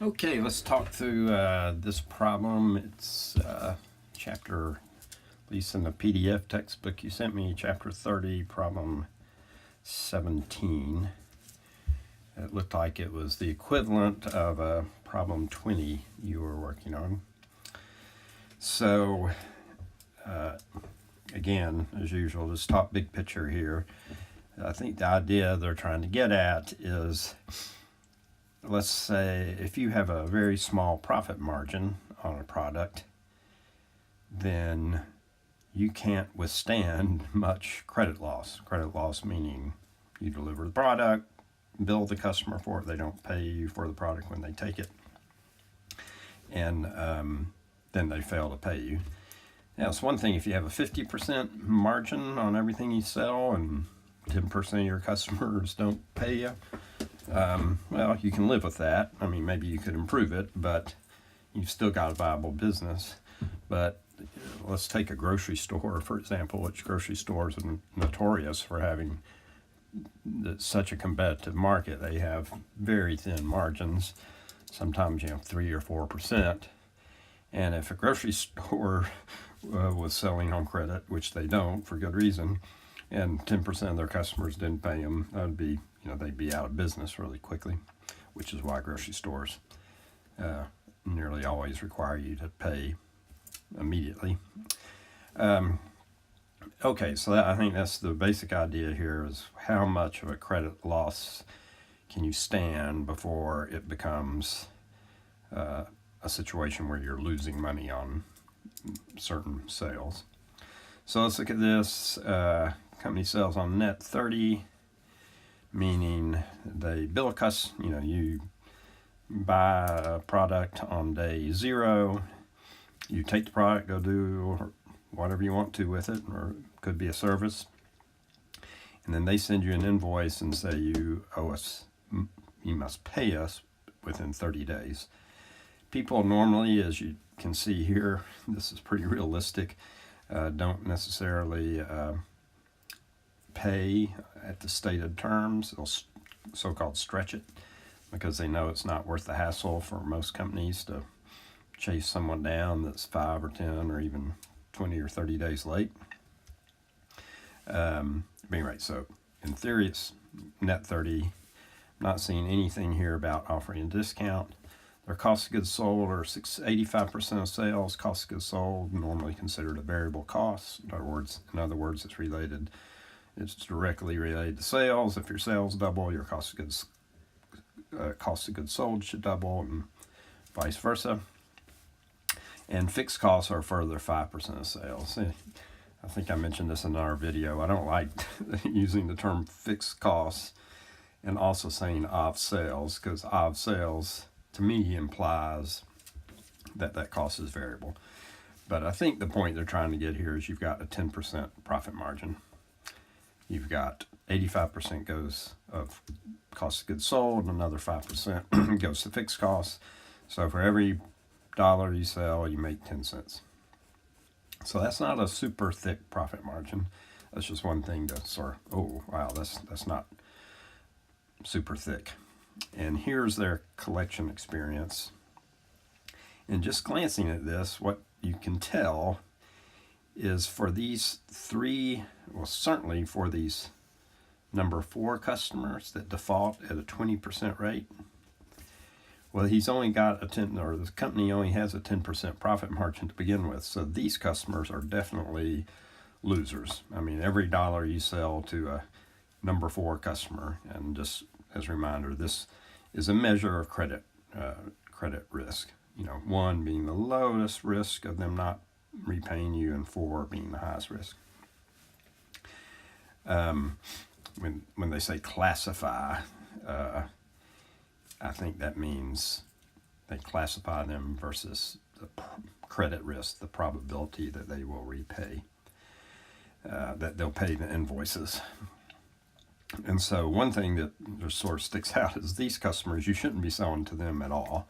Okay, let's talk through this problem. It's chapter, at least in the PDF textbook you sent me, chapter 30, problem 17. It looked like it was the equivalent of problem 20 you were working on. So, again, as usual, just talk big picture here. I think the idea they're trying to get at is, let's say if you have a very small profit margin on a product, then you can't withstand much credit loss. Credit loss meaning you deliver the product, bill the customer for it, they don't pay you for the product when they take it, and then they fail to pay you. Now, it's one thing if you have a 50% margin on everything you sell and 10% of your customers don't pay you. Well, you can live with that. I mean, maybe you could improve it, but you've still got a viable business. But let's take a grocery store, for example, which grocery stores are notorious for having such a competitive market. They have very thin margins, sometimes 3 or 4%. And if a grocery store was selling on credit, which they don't for good reason, and 10% of their customers didn't pay them, that would be, they'd be out of business really quickly, which is why grocery stores nearly always require you to pay immediately. Okay, so I think that's the basic idea here, is how much of a credit loss can you stand before it becomes a situation where you're losing money on certain sales. So let's look at this. Company sales on net 30, meaning they bill us, you buy a product on day 0, you take the product, go do whatever you want to with it, or it could be a service, and then they send you an invoice and say you owe us, you must pay us within 30 days. People normally, as you can see here, this is pretty realistic, don't necessarily pay at the stated terms. They'll so-called stretch it because they know it's not worth the hassle for most companies to chase someone down that's 5 or 10 or even 20 or 30 days late. Anyway, so in theory it's net 30. I'm not seeing anything here about offering a discount. Their cost of goods sold are 85% of sales. Cost of goods sold normally considered a variable cost. In other words, it's related. It's directly related to sales. If your sales double, your cost of goods sold should double, and vice versa. And fixed costs are a further 5% of sales. I think I mentioned this in our video. I don't like using the term fixed costs and also saying of sales, because of sales to me implies that cost is variable. But I think the point they're trying to get here is you've got a 10% profit margin. You've got 85% goes of cost of goods sold, and another 5% goes to fixed costs. So for every dollar you sell, you make 10 cents. So that's not a super thick profit margin. That's just one thing to sort of, oh, wow, that's not super thick. And here's their collection experience. And just glancing at this, what you can tell is for these certainly for these number 4 customers that default at a 20% rate, well, he's only got the company only has a 10% profit margin to begin with. So these customers are definitely losers. I mean, every dollar you sell to a number 4 customer, and just as a reminder, this is a measure of credit risk. 1 being the lowest risk of them not repaying you, and 4 being the highest risk. When they say classify, I think that means they classify them versus the credit risk, the probability that they will repay, that they'll pay the invoices. And so one thing that just sort of sticks out is these customers, you shouldn't be selling to them at all.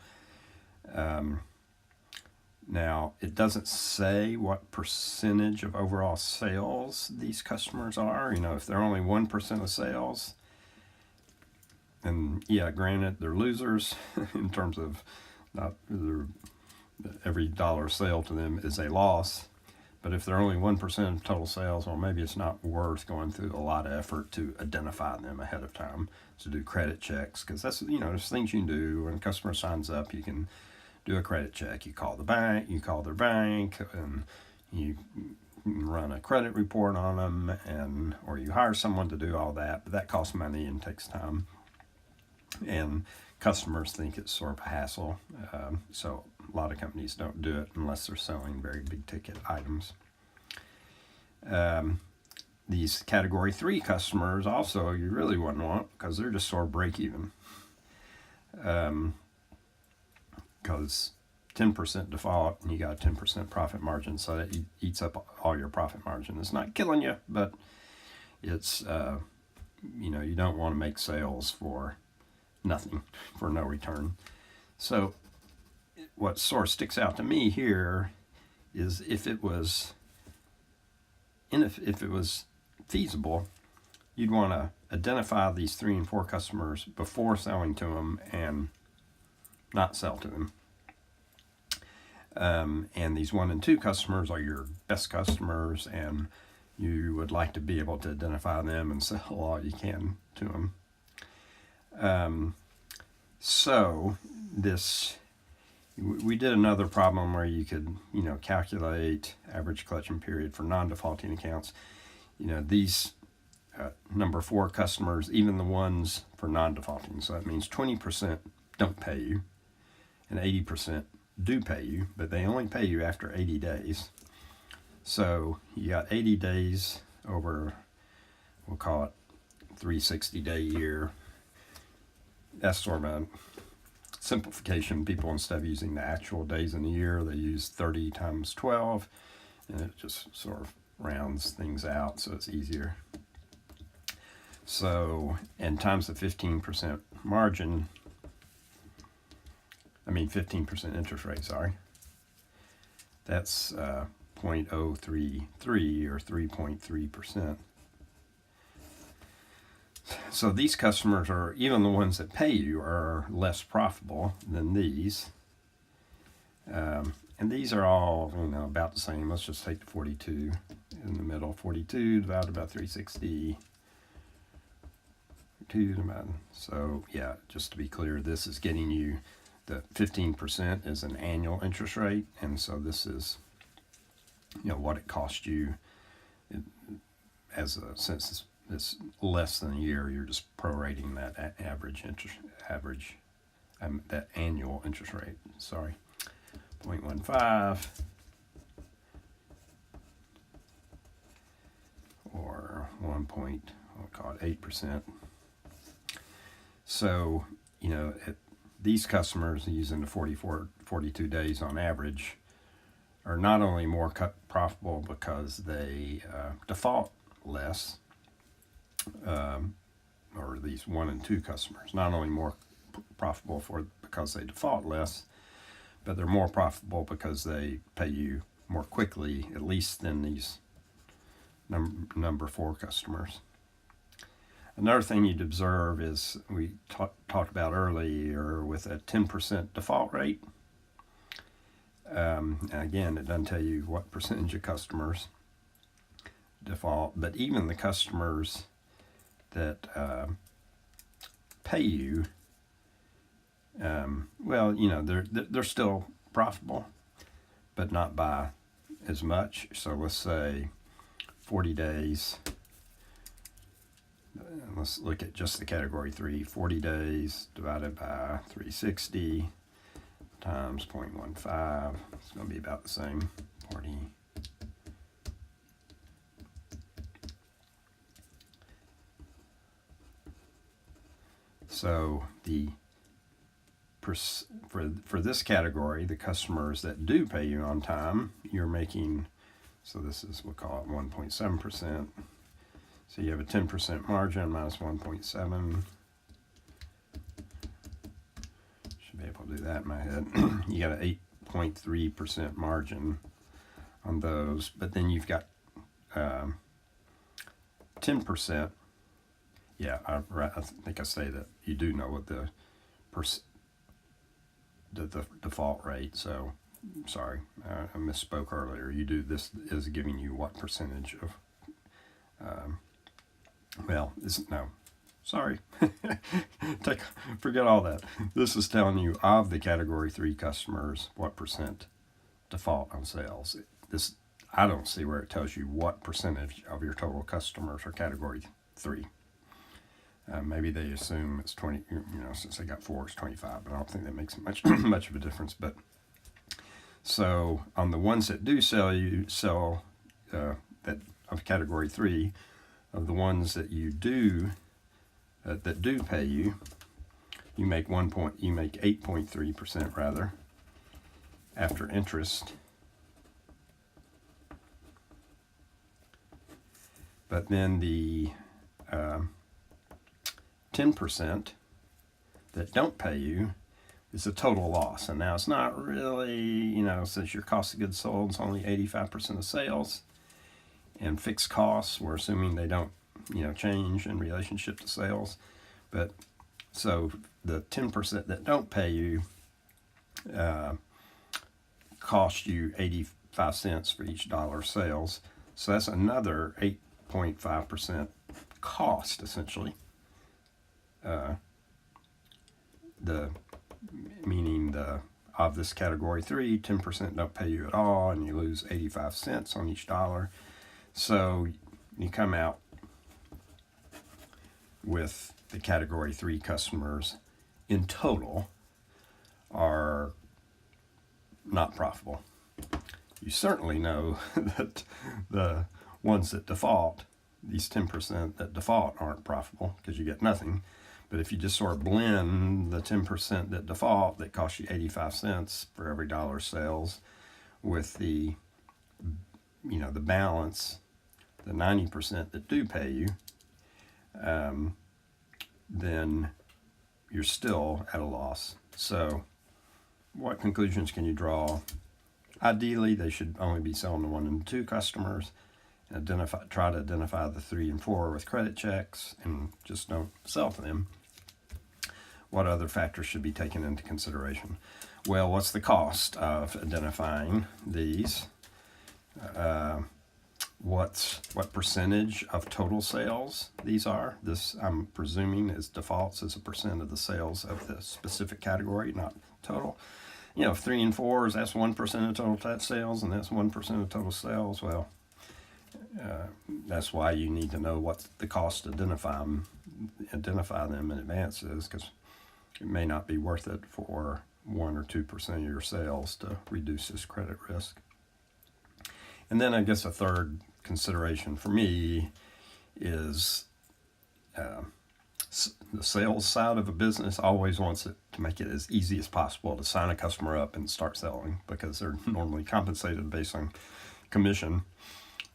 Now, it doesn't say what percentage of overall sales these customers are. If they're only 1% of sales, And yeah, granted, they're losers in terms of every dollar sale to them is a loss. But if they're only 1% of total sales, well, maybe it's not worth going through a lot of effort to identify them ahead of time, to do credit checks, because that's, there's things you can do. When a customer signs up, you can do a credit check. You call their bank, and you run a credit report on them, or you hire someone to do all that. But that costs money and takes time. And customers think it's sort of a hassle. So a lot of companies don't do it unless they're selling very big ticket items. These category 3 customers also you really wouldn't want, because they're just sort of break even. Because 10% default and you got a 10% profit margin, so that eats up all your profit margin. It's not killing you, but it's, you don't want to make sales for nothing, for no return. So what sort of sticks out to me here is if it was feasible, you'd want to identify these 3 and 4 customers before selling to them and not sell to them. And these 1 and 2 customers are your best customers, and you would like to be able to identify them and sell all you can to them. So we did another problem where you could, calculate average collection period for non-defaulting accounts. These number 4 customers, even the ones for non-defaulting. So that means 20% don't pay you and 80% do pay you, but they only pay you after 80 days. So you got 80 days over, we'll call it 360-day year. That's sort of a simplification. People, instead of using the actual days in a year, they use 30 times 12, and it just sort of rounds things out so it's easier. So, and times the 15% margin, 15% interest rate, sorry. That's 0.033 or 3.3%. So these customers are, even the ones that pay you, are less profitable than these. And these are all, about the same. Let's just take the 42 in the middle. 42 divided by 360. So yeah, just to be clear, this is getting you the 15% is an annual interest rate. And so this is, what it cost you since it's less than a year, you're just prorating that that annual interest rate. Sorry, 0.15 or 8%. So these customers using the 42 days on average are not only more profitable because they default less. Or these 1 and 2 customers, not only more profitable because they default less, but they're more profitable because they pay you more quickly, at least than these number 4 customers. Another thing you'd observe is we talked about earlier with a 10% default rate. Again, it doesn't tell you what percentage of customers default, but even the customers that pay you, they're still profitable, but not by as much. So let's say 40 days. Let's look at just the category 3. 40 days divided by 360 times 0.15. It's going to be about the same. 40. So for this category, the customers that do pay you on time, you're making, so this is, we'll call it 1.7%. So you have a 10% margin minus 1.7. Should be able to do that in my head. You got an 8.3% margin on those, but then you've got 10%. Yeah, I think I say that you do know what the default rate. So, sorry, I misspoke earlier. You do, this is giving you what percentage of, no, sorry. Forget all that. This is telling you of the category 3 customers, what percent default on sales. I don't see where it tells you what percentage of your total customers are category 3. Maybe they assume it's 20, since they got 4, it's 25, but I don't think that makes much much of a difference. But so on the ones that do sell that of category 3, of the ones that you do that do pay you, you make 8.3% rather after interest. But then the 10% that don't pay you is a total loss. And now it's not really, since your cost of goods sold is only 85% of sales, and fixed costs, we're assuming they don't, change in relationship to sales. But so the 10% that don't pay you cost you 85 cents for each dollar of sales. So that's another 8.5% cost, essentially. Meaning of this category 3, 10% don't pay you at all, and you lose 85 cents on each dollar. So you come out with the category 3 customers in total are not profitable. You certainly know that the ones that default, these 10% that default, aren't profitable because you get nothing. But if you just sort of blend the 10% that default, that costs you 85 cents for every dollar sales, with the, the balance, the 90% that do pay you, then you're still at a loss. So what conclusions can you draw? Ideally, they should only be selling to 1 and 2 customers. Try to identify the 3 and 4 with credit checks, and just don't sell to them. What other factors should be taken into consideration? Well, what's the cost of identifying these? What percentage of total sales these are? This, I'm presuming, is defaults as a percent of the sales of the specific category, not total. 3 and 4s, that's 1% of total sales, and that's 1% of total sales. Well, that's why you need to know what the cost to identify them in advance is, because it may not be worth it for 1 or 2% of your sales to reduce this credit risk. And then I guess a third consideration for me is the sales side of a business always wants it to make it as easy as possible to sign a customer up and start selling, because they're normally compensated based on commission.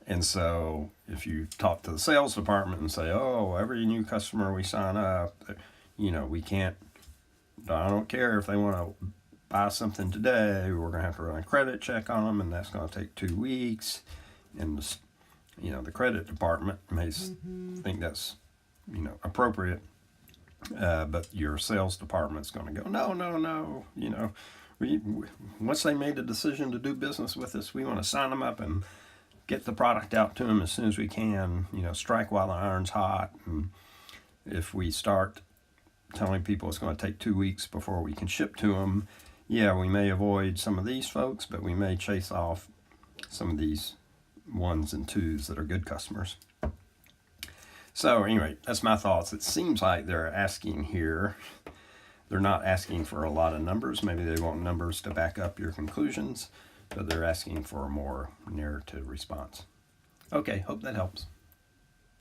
And so if you talk to the sales department and say, oh, every new customer we sign up, we can't, I don't care if they want to buy something today, we're going to have to run a credit check on them, and that's going to take 2 weeks. And, the credit department may think that's, appropriate. But your sales department's going to go, no. Once they made the decision to do business with us, we want to sign them up and get the product out to them as soon as we can, strike while the iron's hot. And if we start telling people it's going to take 2 weeks before we can ship to them, we may avoid some of these folks, but we may chase off some of these 1s and 2s that are good customers. So anyway, that's my thoughts. It seems like they're asking here, they're not asking for a lot of numbers. Maybe they want numbers to back up your conclusions, but they're asking for a more narrative response. Okay, hope that helps.